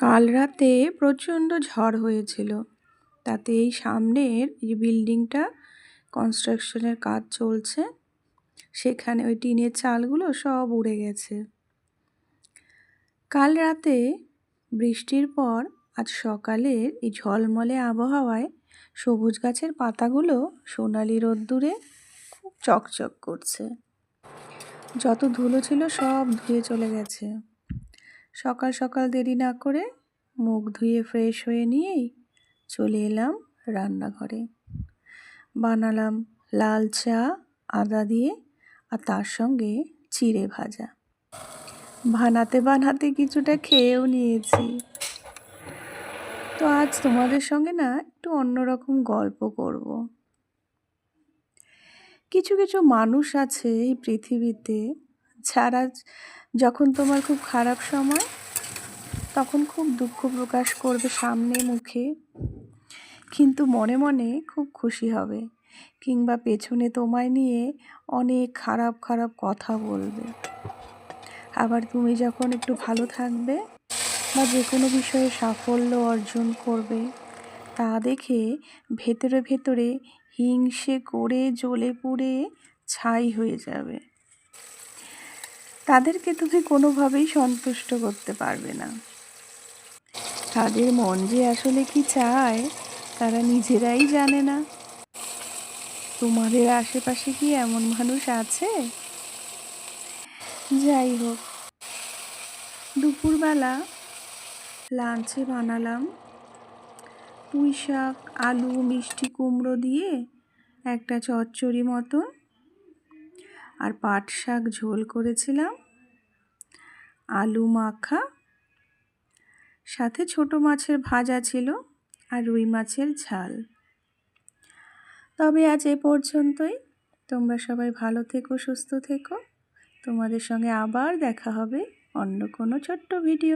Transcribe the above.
কাল রাতে প্রচণ্ড ঝড় হয়েছিল। তাতে এই সামনের যে বিল্ডিংটা কনস্ট্রাকশনের কাজ চলছে, সেখানে ওই টিনের চালগুলো সব উড়ে গেছে। কাল রাতে বৃষ্টির পর আজ সকালের এই ঝলমলে আবহাওয়ায় সবুজ গাছের পাতাগুলো সোনালি রোদ্দুরে খুব চকচক করছে। যত ধুলো ছিল সব ধুয়ে চলে গেছে। সকাল সকাল দেরি না করে মুখ ধুয়ে ফ্রেশ হয়ে নিয়েই চলে এলাম রান্নাঘরে। বানালাম লাল চা আদা দিয়ে, আর তার সঙ্গে চিড়ে ভাজা। বানাতে বানাতে কিছুটা খেয়েও নিয়েছি। তো আজ তোমাদের সঙ্গে না একটু অন্যরকম গল্প করব। কিছু কিছু মানুষ আছে এই পৃথিবীতে, যারা যখন তোমার খুব খারাপ সময়, তখন খুব দুঃখ প্রকাশ করবে সামনে মুখে, কিন্তু মনে মনে খুব খুশি হবে, কিংবা পেছনে তোমায় নিয়ে অনেক খারাপ খারাপ কথা বলবে। আবার তুমি যখন একটু ভালো থাকবে বা যে কোনো বিষয়ে সাফল্য অর্জন করবে, তা দেখে ভেতরে ভেতরে হিংসে করে জ্বলে পুড়ে ছাই হয়ে যাবে। তাদেরকে তুমি কোনোভাবেই সন্তুষ্ট করতে পারবে না। তাদের মন যে আসলে কি চায় তারা নিজেরাই জানে না। তোমাদের আশেপাশে কি এমন মানুষ আছে? যাই হোক, দুপুরবেলা লাঞ্চে বানালাম পুঁই শাক, আলু, মিষ্টি কুমড়ো দিয়ে একটা চচ্চড়ি মতন, আর পাট শাক ঝোল করেছিলাম, আলু মাখা, সাথে ছোট মাছের ভাজা ছিল, আর রুই মাছের ঝাল। তবে আজ এ পর্যন্তই। তোমরা সবাই ভালো থেকো, সুস্থ থেকো। তোমাদের সঙ্গে আবার দেখা হবে অন্য কোনো ছোট্ট ভিডিও।